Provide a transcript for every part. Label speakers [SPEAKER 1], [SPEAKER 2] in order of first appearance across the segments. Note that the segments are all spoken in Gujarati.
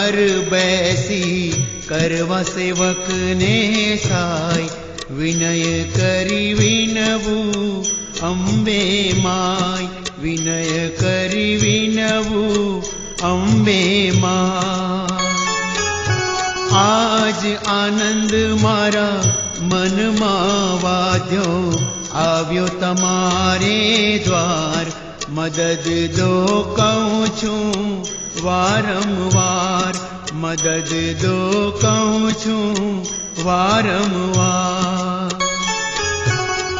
[SPEAKER 1] પર બેસી કરવા સેવકને સહાય, વિનય કરી વિનવું અંબે માય, વિનય કરી વિનવું અંબે માં. આજ આનંદ મારા મનમાં વાદ્યો, આવ્યો તમારે દ્વાર, મદદ દો કહું છું વારંવાર, મદદ દો કહું છું વારંવાર.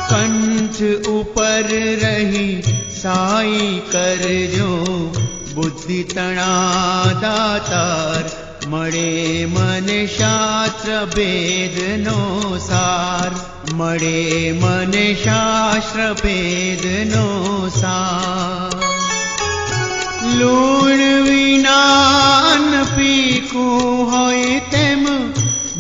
[SPEAKER 1] કંઠ ઉપર રહી સાઈ કરજો, બુદ્ધિ તણા દાતાર, મળે મને શાસ્ત્ર ભેદનો સાર, મળે મને શાસ્ત્ર ભેદનો સાર. લૂણ વિના પીકું હોય તેમ,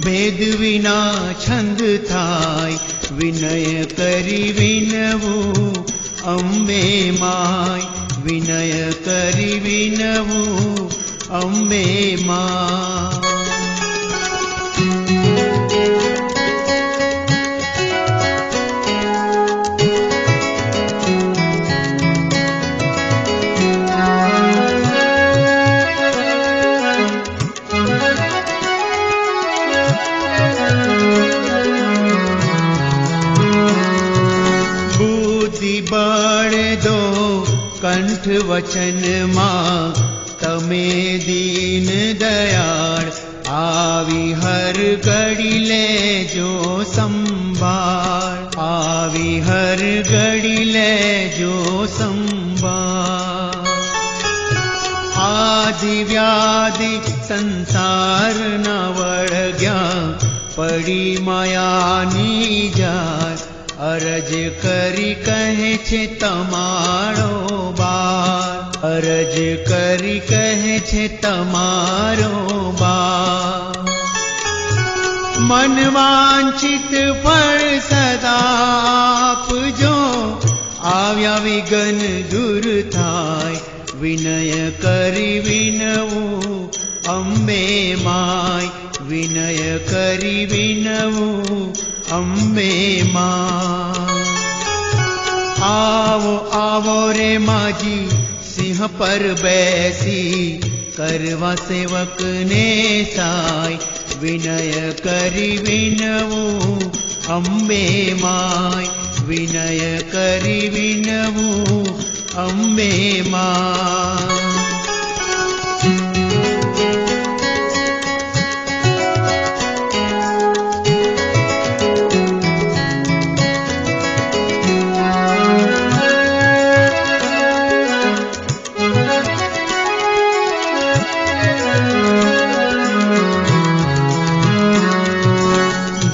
[SPEAKER 1] ભેદ વિના છંદ થાય, વિનય કરી વિનવું અંબે માય, વિનય કરી વિનવું અંબે માં. બુદ્ધિ બળ દો કંઠ વચનમાં, તમે દીન દયાળ, આવી હર ઘડી લેજો સંભાળ, આવી હર ઘડી લેજો સંભાળ. આદિ વ્યાધિ સંસારના વળગ્યા, પડી માયાની જાળ, અરજ કરી કહે છે તમારો બાર, અરજ કરી કહે છે તમારો બાર. મન વાંછિત ફળ સદા આપજો, આવ્યા વિઘ્ન દૂર થાય, વિનય કરી વિનવું અંબે માય, વિનય કરી વિનવું અંબે માં. આવો આવો રે માજી સિંહ પર બેસી, કરવા સેવકને સહાય, વિનય કરી વિનવું અંબે માય, વિનય કરી વિનવું અંબે માં.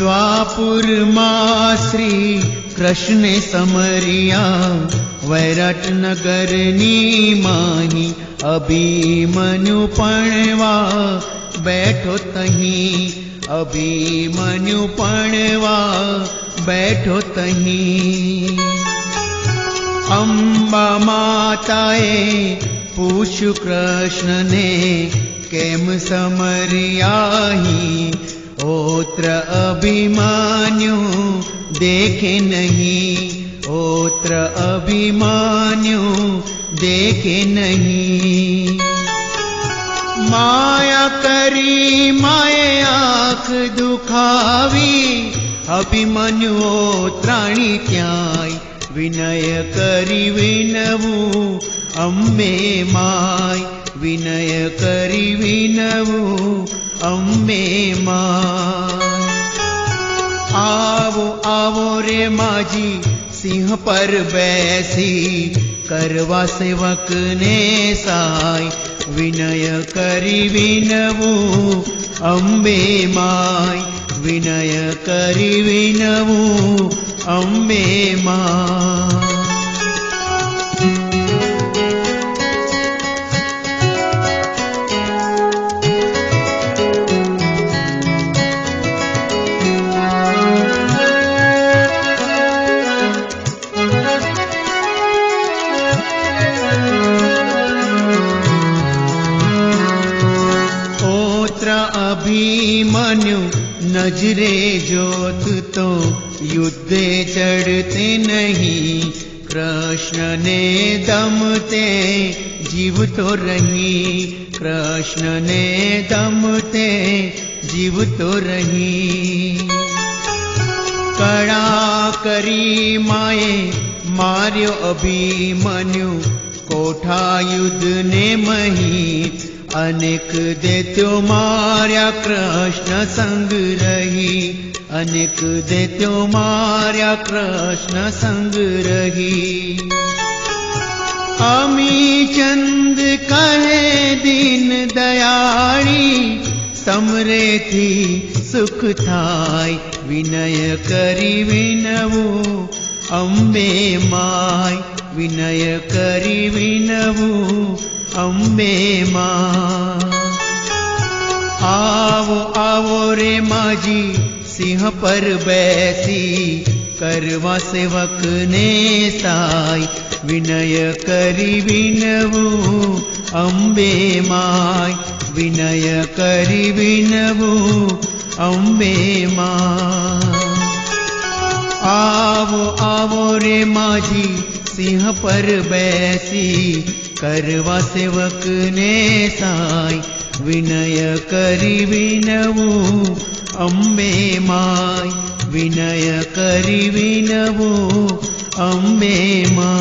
[SPEAKER 1] દ્વાપુરમાં શ્રી કૃષ્ણે સમર્યા, વૈરાટ નગરની માહી, અભિમન્યુ પણવા બેઠો તહીં, અભિમન્યુ પણવા બેઠો તહીં. અંબા માતાએ પૂછ્યું કૃષ્ણને, કેમ સમર્યાહી, ઓત્ર અભિમાન્યુ દેખે નહીં, ઓત્ર અભિમાન્યુ દેખે નહીં. માયા કરી માએ આંખ દુખાવી, અભિમન્યુ ત્રાણી ક્યાંય, વિનય કરી વિનવું અંબે માય, વિનય કરી વિનવું અંબે માં. આવો આવો રે માજી સિંહ પર બેસી, કરવા સેવકને સહાય, વિનય કરી વિનવું અંબે માય, વિનય કરી વિનવું અંબે માં. જોત તો યુદ્ધે ચડતે નહીં, કૃષ્ણને દમતે જીવતો રહી, કૃષ્ણને દમતે જીવતો રહી. કળા કરી માએ માર્યો અભિમન્યુ, કોઠા યુદ્ધને મહી, અનેક દૈત્યો માર્યા કૃષ્ણ સંગ રહી, અનેક દૈત્યો માર્યા કૃષ્ણ સંગ રહી. અમીચંદ કહે દીન દયાળી, તમરેથી સુખ થાય, વિનય કરી વિનવું અંબે માય, વિનય કરી વિનવું અંબે માં. આવો આવો રે માજી સિંહ પર બેસી, કરવા સેવકને સાય, વિનય કરી વિનવું અંબે માય, વિનય કરી વિનવું અંબે માં. આવો આવો રે માજી સિંહ પર બેસી, કરવા સેવકને સાય, વિનય કરી વિનવું અંબે માય, વિનય કરી વિનવું અંબે માં.